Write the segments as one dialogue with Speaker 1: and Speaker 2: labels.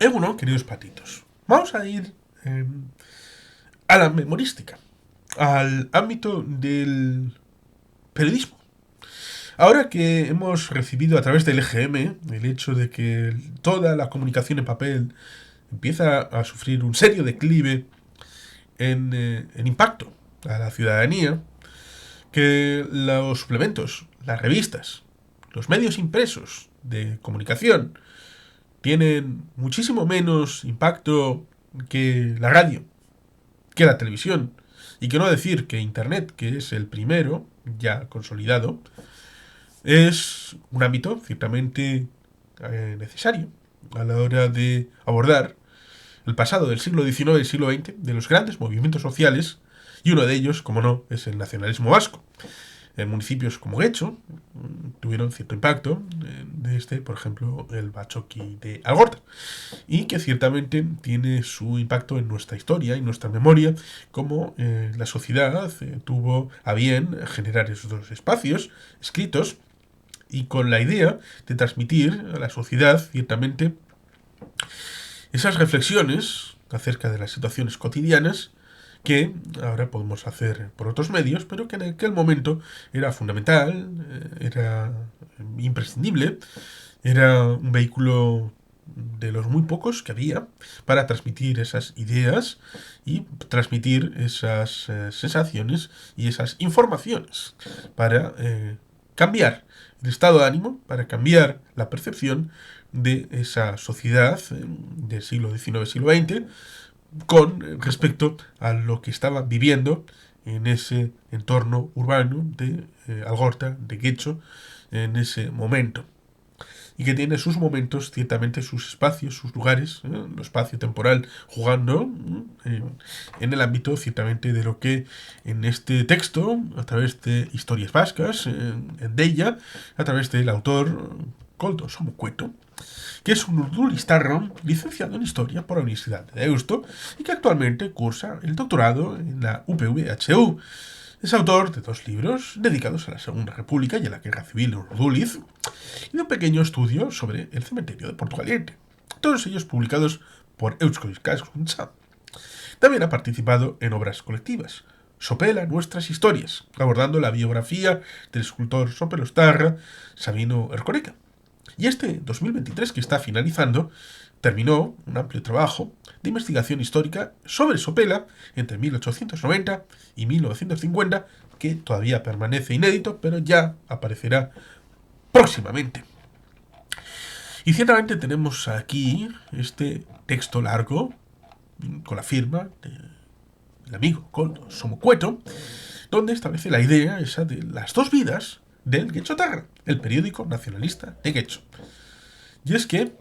Speaker 1: Bueno, queridos patitos, vamos a ir a la memorística, al ámbito del periodismo. Ahora que hemos recibido a través del EGM el hecho de que toda la comunicación en papel empieza a sufrir un serio declive en impacto a la ciudadanía, que los suplementos, las revistas, los medios impresos de comunicación tienen muchísimo menos impacto que la radio, que la televisión, y que no decir que Internet, que es el primero ya consolidado, es un ámbito ciertamente necesario a la hora de abordar el pasado del siglo XIX y siglo XX de los grandes movimientos sociales, y uno de ellos, como no, es el nacionalismo vasco. En municipios como Guecho tuvieron cierto impacto desde, por ejemplo, el Bachoqui de Algorta, y que ciertamente tiene su impacto en nuestra historia y nuestra memoria, como la sociedad tuvo a bien generar esos dos espacios escritos y con la idea de transmitir a la sociedad ciertamente esas reflexiones acerca de las situaciones cotidianas que ahora podemos hacer por otros medios, pero que en aquel momento era fundamental, era imprescindible, era un vehículo de los muy pocos que había para transmitir esas ideas y transmitir esas sensaciones y esas informaciones para cambiar el estado de ánimo, para cambiar la percepción de esa sociedad del siglo XIX, siglo XX, con respecto a lo que estaba viviendo en ese entorno urbano de Algorta, de Guecho, en ese momento. Y que tiene sus momentos, ciertamente sus espacios, sus lugares, lo espacio temporal, jugando en el ámbito, ciertamente, de lo que en este texto, a través de historias vascas, en Deia, a través del autor Koldo Somocueto, que es un urdulistarro licenciado en Historia por la Universidad de Deusto y que actualmente cursa el doctorado en la UPV-HU. Es autor de 2 libros dedicados a la Segunda República y a la Guerra Civil de Urduliz y de un pequeño estudio sobre el cementerio de Portugalete, todos ellos publicados por Eusko Ikaskuntza. También ha participado en obras colectivas. Sopela nuestras historias, abordando la biografía del escultor sopelostarra Sabino Erkoreka. Y este 2023 que está finalizando terminó un amplio trabajo de investigación histórica sobre Sopela entre 1890 y 1950, que todavía permanece inédito, pero ya aparecerá próximamente. Y ciertamente tenemos aquí este texto largo con la firma del amigo Koldo Somocueto, donde establece la idea esa de las 2 vidas del Guechotarra, el periódico nacionalista de Guecho. Y es que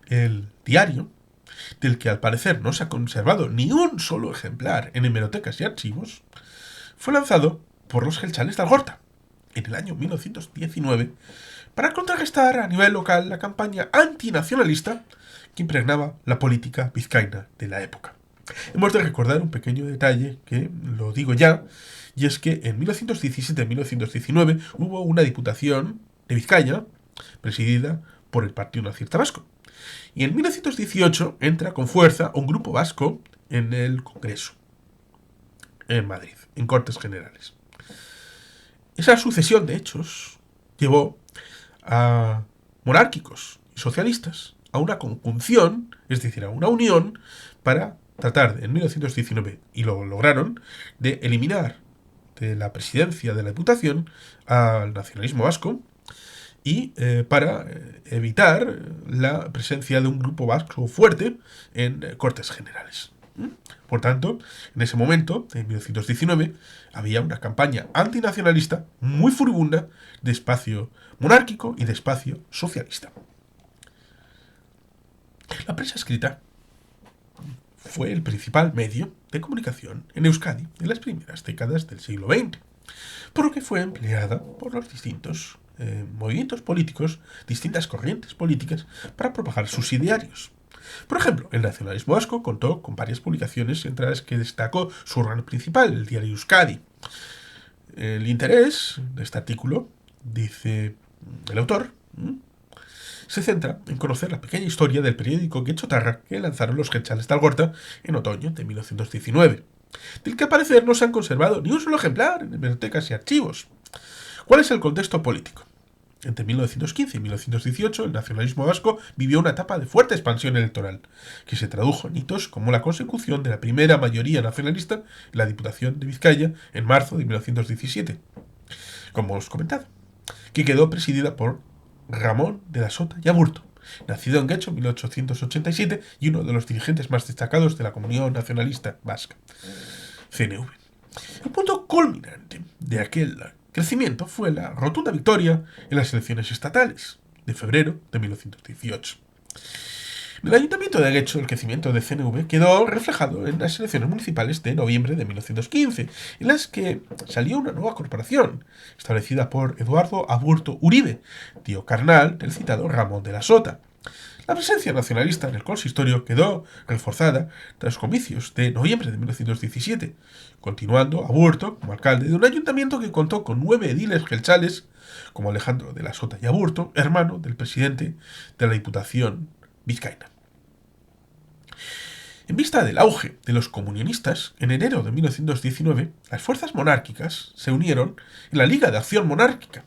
Speaker 1: el diario, del que al parecer no se ha conservado ni un solo ejemplar en hemerotecas y archivos, fue lanzado por los gelchales de Algorta en el año 1919 para contrarrestar a nivel local la campaña antinacionalista que impregnaba la política vizcaína de la época. Hemos de recordar un pequeño detalle que lo digo ya, y es que en 1917-1919 hubo una diputación de Vizcaya presidida por el Partido Nacionalista Vasco. Y en 1918 entra con fuerza un grupo vasco en el Congreso, en Madrid, en Cortes Generales. Esa sucesión de hechos llevó a monárquicos y socialistas a una conjunción, es decir, a una unión, para tratar en 1919, y lo lograron, de eliminar de la presidencia de la Diputación al nacionalismo vasco y para evitar la presencia de un grupo vasco fuerte en Cortes Generales. Por tanto, en ese momento, en 1919, había una campaña antinacionalista muy furibunda de espacio monárquico y de espacio socialista. La prensa escrita fue el principal medio de comunicación en Euskadi en las primeras décadas del siglo XX, por lo que fue empleada por los distintos movimientos políticos, distintas corrientes políticas, para propagar sus idearios. Por ejemplo, el nacionalismo vasco contó con varias publicaciones, entre las que destacó su órgano principal, el diario Euskadi. El interés de este artículo, dice el autor, se centra en conocer la pequeña historia del periódico Getxotarra que lanzaron los Jeltzales de Algorta en otoño de 1919, del que al parecer no se han conservado ni un solo ejemplar en bibliotecas y archivos. ¿Cuál es el contexto político? Entre 1915 y 1918, el nacionalismo vasco vivió una etapa de fuerte expansión electoral, que se tradujo en hitos como la consecución de la primera mayoría nacionalista en la Diputación de Vizcaya en marzo de 1917, como os he comentado, que quedó presidida por Ramón de la Sota y Aburto, nacido en Guecho en 1887 y uno de los dirigentes más destacados de la Comunión Nacionalista Vasca, CNV. El punto culminante de aquel crecimiento fue la rotunda victoria en las elecciones estatales de febrero de 1918. En el Ayuntamiento de Guecho, el crecimiento de CNV quedó reflejado en las elecciones municipales de noviembre de 1915, en las que salió una nueva corporación, establecida por Eduardo Aburto Uribe, tío carnal del citado Ramón de la Sota. La presencia nacionalista en el consistorio quedó reforzada tras los comicios de noviembre de 1917, continuando Aburto como alcalde de un ayuntamiento que contó con 9 ediles jeltzales, como Alejandro de la Sota y Aburto, hermano del presidente de la Diputación vizcaína. En vista del auge de los comunionistas, en enero de 1919, las fuerzas monárquicas se unieron en la Liga de Acción Monárquica,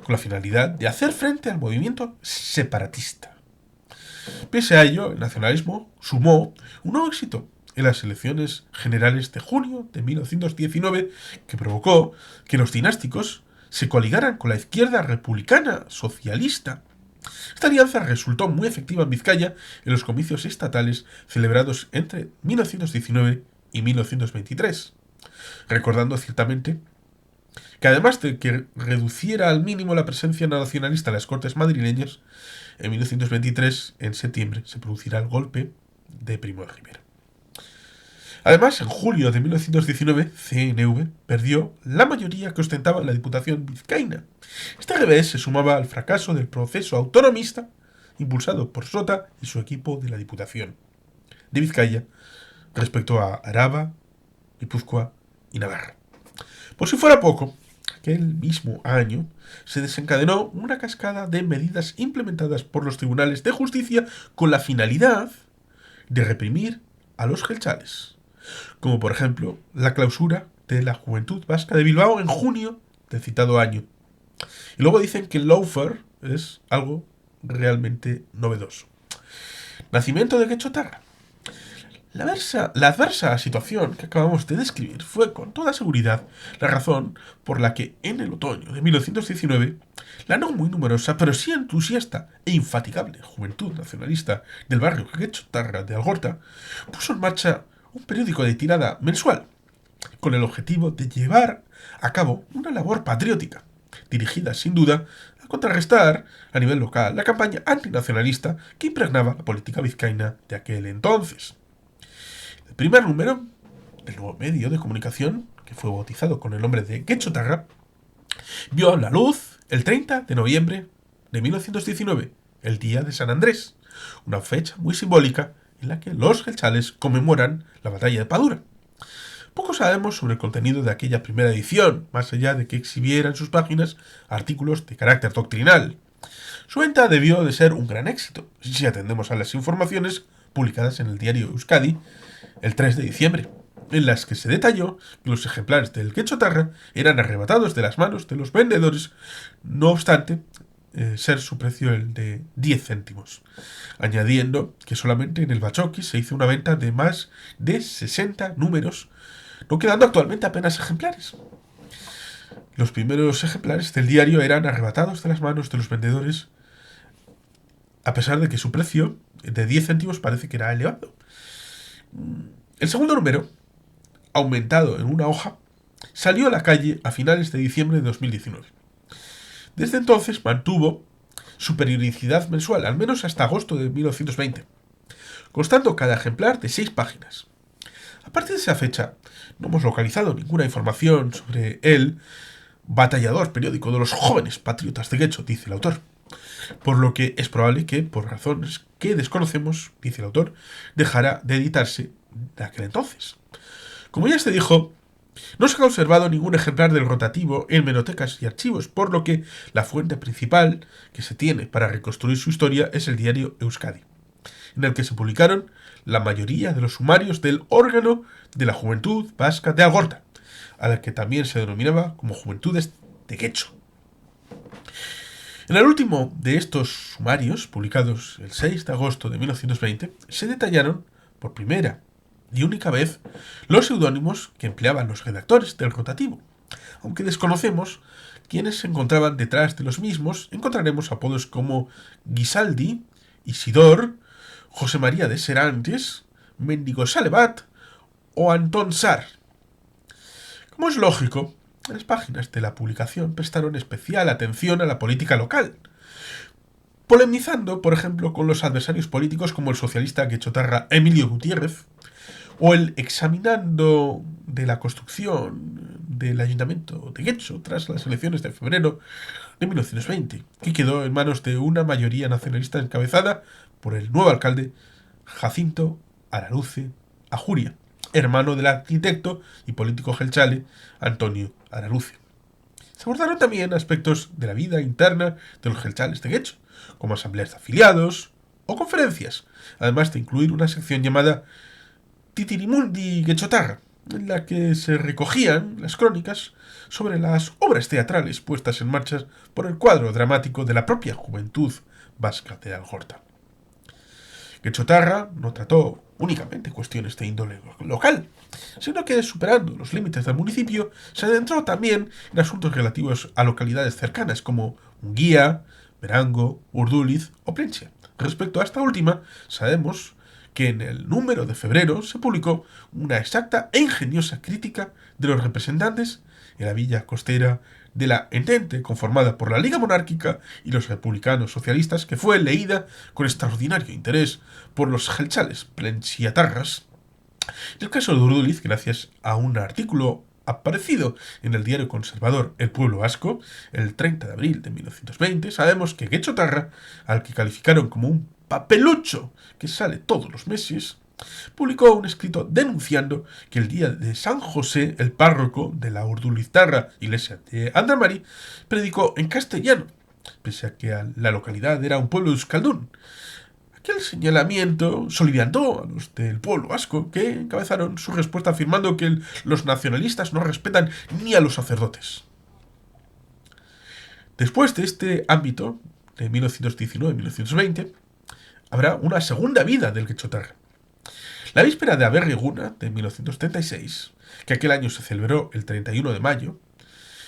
Speaker 1: con la finalidad de hacer frente al movimiento separatista. Pese a ello, el nacionalismo sumó un nuevo éxito en las elecciones generales de junio de 1919 que provocó que los dinásticos se coligaran con la izquierda republicana socialista. Esta alianza resultó muy efectiva en Vizcaya en los comicios estatales celebrados entre 1919 y 1923, recordando ciertamente que además de que reduciera al mínimo la presencia nacionalista en las Cortes madrileñas, en 1923, en septiembre, se producirá el golpe de Primo de Rivera. Además, en julio de 1919, CNV perdió la mayoría que ostentaba la Diputación vizcaína. Este revés se sumaba al fracaso del proceso autonomista impulsado por Sota y su equipo de la Diputación de Vizcaya respecto a Araba, Guipúzcoa y Navarra. Por si fuera poco, aquel mismo año se desencadenó una cascada de medidas implementadas por los tribunales de justicia con la finalidad de reprimir a los jeltzales, como por ejemplo la clausura de la Juventud Vasca de Bilbao en junio del citado año. Y luego dicen que el lawfare es algo realmente novedoso. Nacimiento de Getxotarra. La adversa situación que acabamos de describir fue con toda seguridad la razón por la que en el otoño de 1919 la no muy numerosa pero sí entusiasta e infatigable juventud nacionalista del barrio Getxotarra de Algorta puso en marcha un periódico de tirada mensual con el objetivo de llevar a cabo una labor patriótica dirigida sin duda a contrarrestar a nivel local la campaña antinacionalista que impregnaba la política vizcaína de aquel entonces. El primer número del nuevo medio de comunicación, que fue bautizado con el nombre de Getxotarra, vio la luz el 30 de noviembre de 1919, el día de San Andrés, una fecha muy simbólica en la que los jeltzales conmemoran la batalla de Padura. Poco sabemos sobre el contenido de aquella primera edición, más allá de que exhibiera en sus páginas artículos de carácter doctrinal. Su venta debió de ser un gran éxito, si atendemos a las informaciones publicadas en el diario Euskadi el 3 de diciembre, en las que se detalló que los ejemplares del Getxotarra eran arrebatados de las manos de los vendedores, no obstante ser su precio el de 10 céntimos, añadiendo que solamente en el Bachoqui se hizo una venta de más de 60 números, no quedando actualmente apenas ejemplares. Los primeros ejemplares del diario eran arrebatados de las manos de los vendedores, a pesar de que su precio de 10 céntimos parece que era elevado. El segundo número, aumentado en una hoja, salió a la calle a finales de diciembre de 2019. Desde entonces mantuvo su periodicidad mensual, al menos hasta agosto de 1920, constando cada ejemplar de 6 páginas. A partir de esa fecha, no hemos localizado ninguna información sobre el batallador periódico de los jóvenes patriotas de Guecho, dice el autor. Por lo que es probable que, por razones que desconocemos, dice el autor, dejará de editarse de aquel entonces. Como ya se dijo No se ha conservado ningún ejemplar del rotativo en menotecas y archivos, por lo que la fuente principal que se tiene para reconstruir su historia es el diario Euskadi, en el que se publicaron la mayoría de los sumarios del órgano de la Juventud Vasca de Algorta, a la que también se denominaba como Juventudes de Getxo. En el último de estos sumarios, publicados el 6 de agosto de 1920, se detallaron, por primera y única vez, los seudónimos que empleaban los redactores del rotativo. Aunque desconocemos quiénes se encontraban detrás de los mismos, encontraremos apodos como Guisaldi, Isidor, José María de Serantes, Mendigo Salebat o Antón Sar. Como es lógico, las páginas de la publicación prestaron especial atención a la política local, polemizando, por ejemplo, con los adversarios políticos como el socialista quechotarra Emilio Gutiérrez o el examinando de la construcción del ayuntamiento de Getxo tras las elecciones de febrero de 1920, que quedó en manos de una mayoría nacionalista encabezada por el nuevo alcalde Jacinto Araluce Ajuria, hermano del arquitecto y político gelchale Antonio Araluce. Se abordaron también aspectos de la vida interna de los gelchales de Getxo, como asambleas de afiliados o conferencias, además de incluir una sección llamada Titirimundi Getxotarra, en la que se recogían las crónicas sobre las obras teatrales puestas en marcha por el cuadro dramático de la propia Juventud Vasca de Algorta. Getxotarra no trató únicamente cuestiones de índole local, sino que, superando los límites del municipio, se adentró también en asuntos relativos a localidades cercanas como Unguía, Verango, Urduliz o Plentzia. Respecto a esta última, sabemos que en el número de febrero se publicó una exacta e ingeniosa crítica de los representantes en la villa costera de la Entente, conformada por la Liga Monárquica y los republicanos socialistas, que fue leída con extraordinario interés por los gelchales plenciatarras. En el caso de Urduliz, gracias a un artículo aparecido en el diario conservador El Pueblo Vasco, el 30 de abril de 1920, sabemos que Getxotarra, al que calificaron como un papelucho que sale todos los meses, publicó un escrito denunciando que el día de San José, el párroco de la Urduliztarra iglesia de Andramari, predicó en castellano, pese a que la localidad era un pueblo euskaldún. Aquel señalamiento soliviantó a los del pueblo vasco, que encabezaron su respuesta afirmando que los nacionalistas no respetan ni a los sacerdotes. Después de este ámbito, de 1919-1920, habrá una segunda vida del Getxotarra. La víspera de Aberri-Eguna de 1936, que aquel año se celebró el 31 de mayo,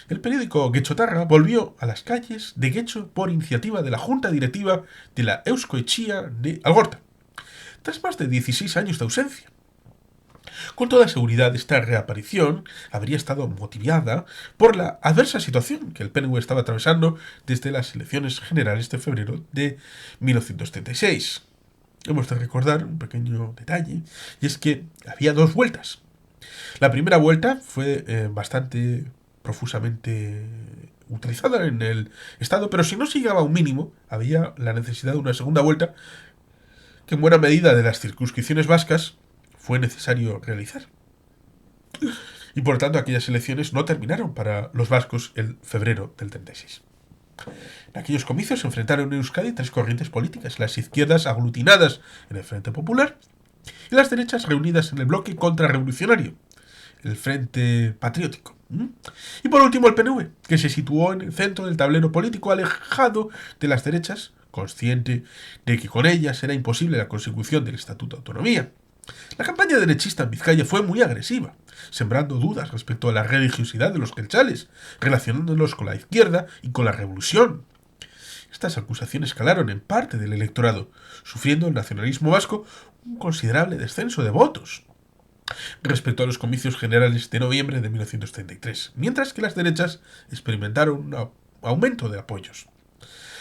Speaker 1: el periódico Getxotarra volvió a las calles de Getxo por iniciativa de la Junta Directiva de la Eusko Etxea de Algorta, tras más de 16 años de ausencia. Con toda seguridad, esta reaparición habría estado motivada por la adversa situación que el PNV estaba atravesando desde las elecciones generales de febrero de 1936. Hemos de recordar un pequeño detalle, y es que había dos vueltas. La primera vuelta fue bastante profusamente utilizada en el Estado, pero si no se llegaba a un mínimo, había la necesidad de una segunda vuelta que en buena medida de las circunscripciones vascas fue necesario realizar. Y por tanto aquellas elecciones no terminaron para los vascos el febrero del 36. En aquellos comicios se enfrentaron en Euskadi tres corrientes políticas: las izquierdas aglutinadas en el Frente Popular y las derechas reunidas en el bloque contrarrevolucionario, el Frente Patriótico. Y por último el PNV, que se situó en el centro del tablero político, alejado de las derechas, consciente de que con ellas era imposible la consecución del Estatuto de Autonomía. La campaña derechista en Vizcaya fue muy agresiva, sembrando dudas respecto a la religiosidad de los gelchales, relacionándolos con la izquierda y con la revolución. Estas acusaciones calaron en parte del electorado, sufriendo el nacionalismo vasco un considerable descenso de votos respecto a los comicios generales de noviembre de 1933, mientras que las derechas experimentaron un aumento de apoyos.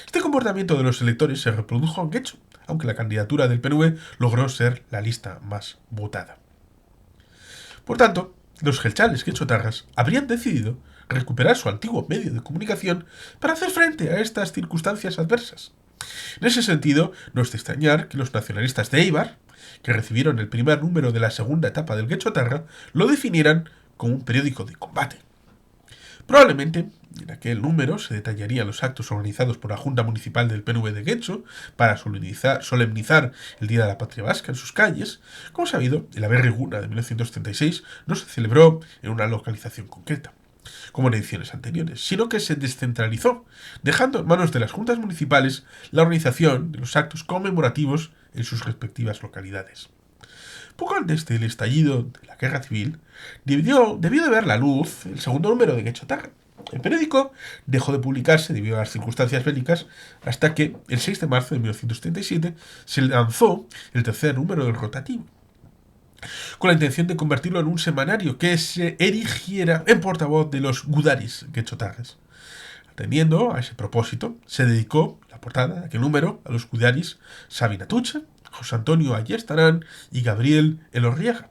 Speaker 1: Este comportamiento de los electores se reprodujo en Getxo, aunque la candidatura del PNV logró ser la lista más votada. Por tanto, los gelchales getxotarras habrían decidido recuperar su antiguo medio de comunicación para hacer frente a estas circunstancias adversas. En ese sentido, no es de extrañar que los nacionalistas de Eibar, que recibieron el primer número de la segunda etapa del Getxotarra, lo definieran como un periódico de combate. Probablemente en aquel número se detallarían los actos organizados por la Junta Municipal del PNV de Guecho para solemnizar el Día de la Patria Vasca en sus calles. Como sabido, el Aberri-Eguna de 1936 no se celebró en una localización concreta, como en ediciones anteriores, sino que se descentralizó, dejando en manos de las juntas municipales la organización de los actos conmemorativos en sus respectivas localidades. Poco antes del estallido de la Guerra Civil, debió de ver la luz el segundo número de Guecho Tarra. El periódico dejó de publicarse debido a las circunstancias bélicas hasta que, el 6 de marzo de 1937, se lanzó el tercer número del rotativo, con la intención de convertirlo en un semanario que se erigiera en portavoz de los gudaris guechotarras. Atendiendo a ese propósito, se dedicó la portada de aquel número a los gudaris Sabina Tuche, José Antonio Ayestarán y Gabriel Elorriaga,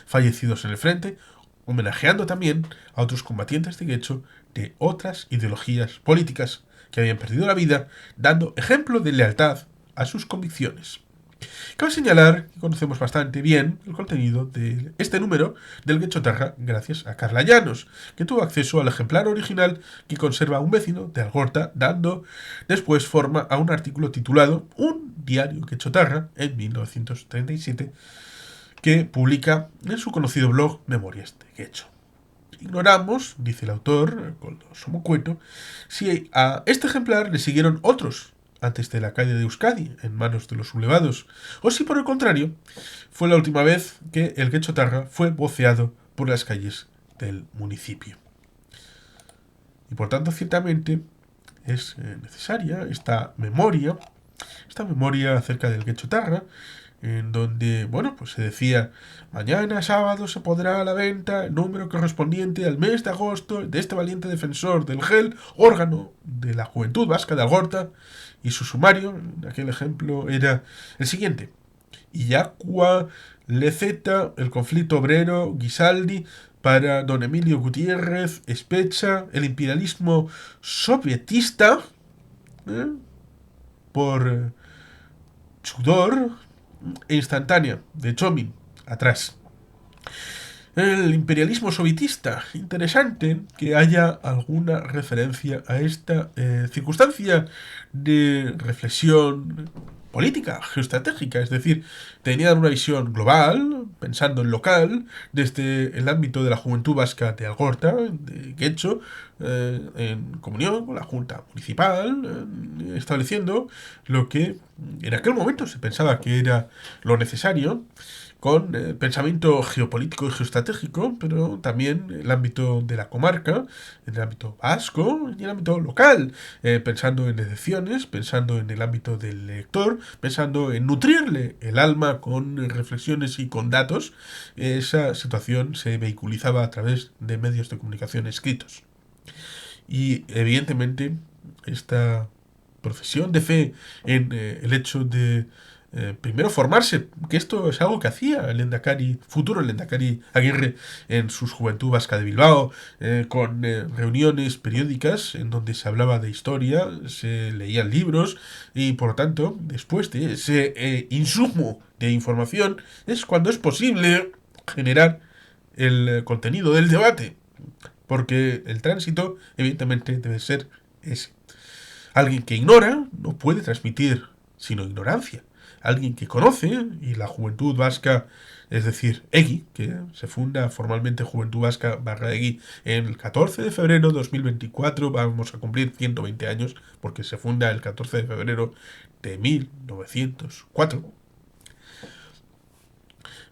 Speaker 1: fallecidos en el frente, homenajeando también a otros combatientes de Guecho de otras ideologías políticas que habían perdido la vida, dando ejemplo de lealtad a sus convicciones. Cabe señalar que conocemos bastante bien el contenido de este número del Guecho Tarra gracias a Carla Llanos, que tuvo acceso al ejemplar original que conserva un vecino de Algorta, dando después forma a un artículo titulado Un diario Guecho Tarra en 1937, que publica en su conocido blog Memorias de Guecho. Ignoramos, dice el autor, Koldo Somocueto, si a este ejemplar le siguieron otros antes de la calle de Euskadi, en manos de los sublevados, o si por el contrario, fue la última vez que el Guecho Tarra fue voceado por las calles del municipio. Y por tanto, ciertamente, es necesaria esta memoria acerca del Guecho Tarra, en donde, pues se decía, mañana sábado se pondrá a la venta el número correspondiente al mes de agosto de este valiente defensor del GEL, órgano de la Juventud Vasca de Algorta, y su sumario, en aquel ejemplo, era el siguiente: Illacua, Leceta, el conflicto obrero, Guisaldi, para don Emilio Gutiérrez, Especha, el imperialismo sovietista, por Chudor, e instantánea, de Chomin, atrás. El imperialismo sovietista. Interesante que haya alguna referencia a esta circunstancia de reflexión política, geoestratégica, es decir, tenían una visión global, pensando en local, desde el ámbito de la juventud vasca de Algorta, de Guecho, en comunión con la Junta Municipal, estableciendo lo que en aquel momento se pensaba que era lo necesario, con pensamiento geopolítico y geoestratégico, pero también en el ámbito de la comarca, en el ámbito vasco y en el ámbito local, pensando en elecciones, pensando en el ámbito del lector, pensando en nutrirle el alma con reflexiones y con datos. Esa situación se vehiculizaba a través de medios de comunicación escritos. Y evidentemente esta profesión de fe en el hecho de primero formarse, que esto es algo que hacía el futuro Lehendakari Aguirre en su juventud vasca de Bilbao, con reuniones periódicas en donde se hablaba de historia, se leían libros y por lo tanto, después de ese insumo de información, es cuando es posible generar el contenido del debate, porque el tránsito evidentemente debe ser ese. Alguien que ignora no puede transmitir sino ignorancia. Alguien que conoce, y la Juventud Vasca, es decir, EGI, que se funda formalmente Juventud Vasca barra EGI en el 14 de febrero de 2024, vamos a cumplir 120 años, porque se funda el 14 de febrero de 1904.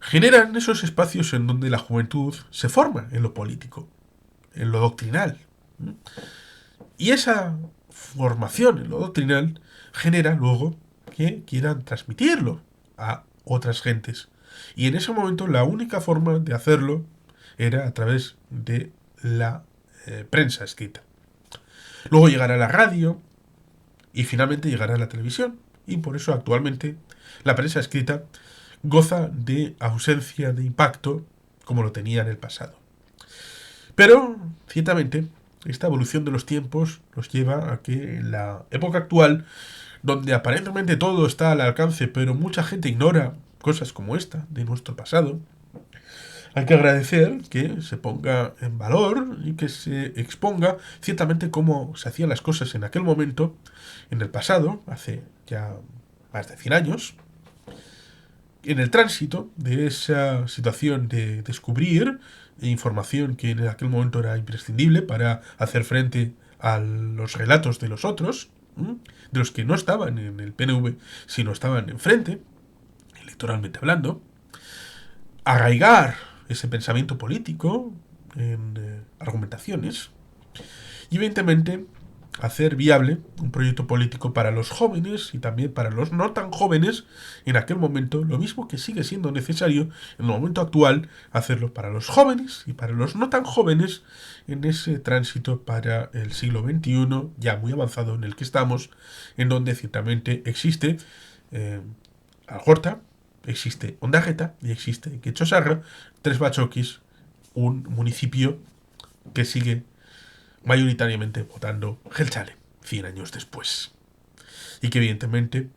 Speaker 1: Generan esos espacios en donde la juventud se forma en lo político, en lo doctrinal. Y esa formación en lo doctrinal genera luego que quieran transmitirlo a otras gentes. Y en ese momento la única forma de hacerlo era a través de la prensa escrita. Luego llegará la radio y finalmente llegará la televisión. Y por eso actualmente la prensa escrita goza de ausencia de impacto como lo tenía en el pasado. Pero, ciertamente, esta evolución de los tiempos nos lleva a que en la época actual, donde aparentemente todo está al alcance, pero mucha gente ignora cosas como esta de nuestro pasado, Hay que agradecer que se ponga en valor y que se exponga ciertamente cómo se hacían las cosas en aquel momento, en el pasado, hace ya más de 100 años, en el tránsito de esa situación de descubrir información que en aquel momento era imprescindible para hacer frente a los relatos de los otros, de los que no estaban en el PNV, sino estaban enfrente, electoralmente hablando, arraigar ese pensamiento político en argumentaciones y evidentemente hacer viable un proyecto político para los jóvenes y también para los no tan jóvenes en aquel momento, lo mismo que sigue siendo necesario en el momento actual hacerlo para los jóvenes y para los no tan jóvenes en ese tránsito para el siglo XXI ya muy avanzado en el que estamos, en donde ciertamente existe Algorta, existe Ondárreta y existe Quechosarra, Tres Bachoquis, un municipio que sigue mayoritariamente votando Jeltzale 100 años después. Y que evidentemente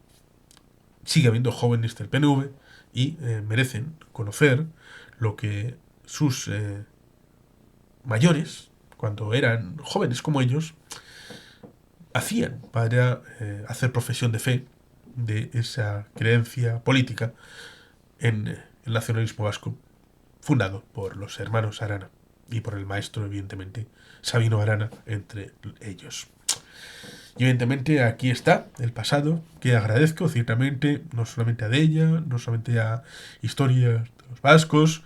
Speaker 1: sigue habiendo jóvenes del PNV y merecen conocer lo que sus mayores, cuando eran jóvenes como ellos, hacían para hacer profesión de fe de esa creencia política en el nacionalismo vasco, fundado por los hermanos Arana y por el maestro, evidentemente, Sabino Arana, entre ellos. Y evidentemente aquí está el pasado, que agradezco ciertamente, no solamente a ella, no solamente a Historias de los Vascos,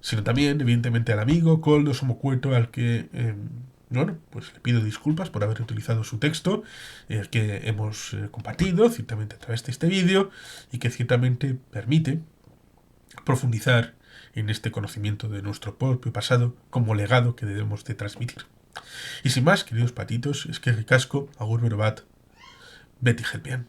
Speaker 1: sino también, evidentemente, al amigo Koldo Somocueto, al que, bueno, pues le pido disculpas por haber utilizado su texto, que hemos compartido, ciertamente a través de este vídeo, y que ciertamente permite profundizar en este conocimiento de nuestro propio pasado como legado que debemos de transmitir. Y sin más, queridos patitos, es que ricasco, agur berobat, beti jelpian.